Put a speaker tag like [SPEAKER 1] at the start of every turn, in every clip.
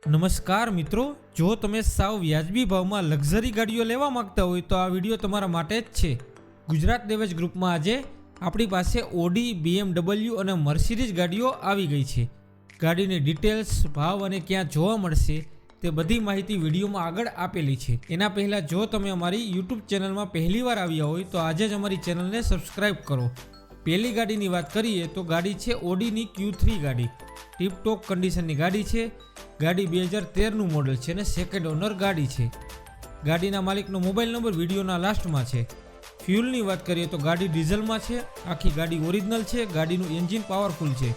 [SPEAKER 1] નમસ્કાર મિત્રો, જો તમે સાવ વ્યાજબી ભાવમાં લક્ઝરી ગાડીઓ લેવા માંગતા હોય તો આ વિડીયો તમારા માટે જ છે। ગુજરાત દેવેજ ગ્રુપમાં આજે આપણી પાસે ઓડી, BMW અને મર્સિડીઝ ગાડીઓ આવી ગઈ છે। ગાડીની ડિટેલ્સ, ભાવ અને ક્યાં જોવા મળશે તે બધી માહિતી વિડીયોમાં આગળ આપેલી છે। એના પહેલાં જો તમે અમારી યુટ્યુબ ચેનલમાં પહેલીવાર આવ્યા હોય તો આજે જ અમારી ચેનલને સબસ્ક્રાઈબ કરો। પહેલી ગાડીની વાત કરીએ તો ગાડી છે ઓડીની Q3 ગાડી। ટીપટોપ કન્ડિશનની ગાડી છે। ગાડી 2013નું મોડલ છે અને સેકન્ડ ઓનર ગાડી છે। ગાડીના માલિકનો મોબાઈલ નંબર વિડીયોના લાસ્ટમાં છે। ફ્યુલની વાત કરીએ તો ગાડી ડીઝલમાં છે। આખી ગાડી ઓરિજિનલ છે। ગાડીનું એન્જિન પાવરફુલ છે।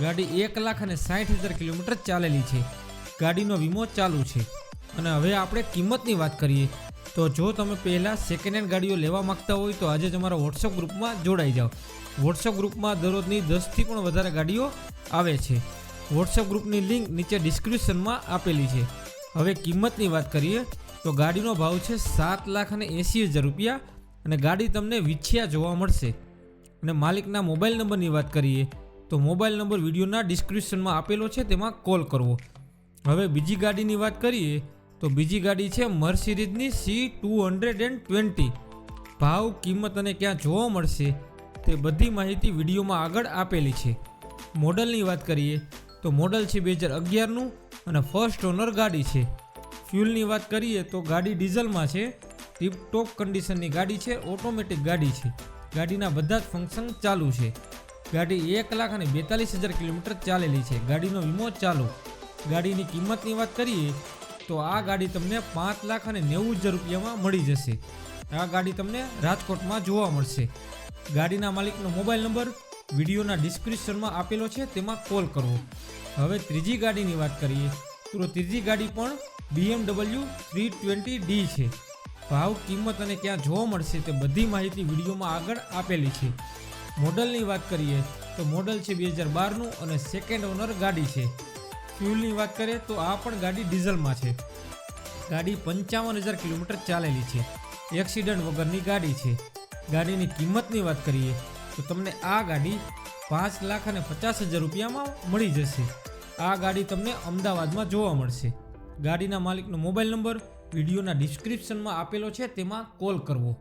[SPEAKER 1] ગાડી 1,60,000 કિલોમીટર ચાલેલી છે। ગાડીનો વીમો ચાલુ છે। અને હવે આપણે કિંમતની વાત કરીએ તો જો તમે પહેલાં સેકન્ડ હેન્ડ ગાડીઓ લેવા માગતા હોય તો આજે જ અમારા વોટ્સઅપ ગ્રુપમાં જોડાઈ જાઓ। વોટ્સઅપ ગ્રુપમાં દરરોજની 10થી પણ વધારે ગાડીઓ આવે છે। વોટ્સઅપ ગ્રુપની લિંક નીચે ડિસ્ક્રિપ્શનમાં આપેલી છે। હવે કિંમતની વાત કરીએ તો ગાડીનો ભાવ છે 7,80,000 રૂપિયા અને ગાડી તમને વિછિયા જોવા મળશે। અને માલિકના મોબાઈલ નંબરની વાત કરીએ તો મોબાઈલ નંબર વિડીયોના ડિસ્ક્રિપ્શનમાં આપેલો છે, તેમાં કોલ કરવો। હવે બીજી ગાડીની વાત કરીએ તો બીજી ગાડી છે મર્સિડીઝની C220। ભાવ, કિંમત અને ક્યાં જોવા મળશે તે બધી માહિતી વિડીયોમાં આગળ આપેલી છે। મોડલની વાત કરીએ તો મોડલ છે 2011નું અને ફર્સ્ટ ઓનર ગાડી છે। ફ્યુલની વાત કરીએ તો ગાડી ડીઝલમાં છે। ટીપટોપ કન્ડિશનની ગાડી છે। ઓટોમેટિક ગાડી છે। ગાડીના બધા જ ફંક્શન ચાલુ છે। ગાડી 1,42,000 કિલોમીટર ચાલેલી છે। ગાડીનો વીમો ચાલુ। ગાડીની કિંમતની વાત કરીએ તો આ ગાડી તમને 5,90,000 રૂપિયામાં મળી જશે। આ ગાડી તમને રાજકોટમાં જોવા મળશે। ગાડીના માલિકનો મોબાઈલ નંબર વિડીયોના ડિસ્ક્રિપ્શનમાં આપેલો છે, તેમાં કોલ કરવો। હવે ત્રીજી ગાડીની વાત કરીએ તો ત્રીજી ગાડી પણ BMW 320D છે। ભાવ, કિંમત અને ક્યાં જોવા મળશે તે બધી માહિતી વિડીયોમાં આગળ આપેલી છે। મોડલની વાત કરીએ તો મોડલ છે 2012નું અને સેકન્ડ ઓનર ગાડી છે। ફ્યુલની વાત કરીએ તો આ પણ ગાડી ડીઝલમાં છે। ગાડી 55,000 કિલોમીટર ચાલેલી છે। એક્સિડન્ટ વગરની ગાડી છે। ગાડીની કિંમતની વાત કરીએ તો તમને આ ગાડી 5,50,000 રૂપિયામાં મળી જશે। આ ગાડી તમને અમદાવાદમાં જોવા મળશે। ગાડીના માલિકનો મોબાઈલ નંબર વિડીયોના ડિસ્ક્રિપ્શનમાં આપેલો છે, તેમાં કોલ કરવો।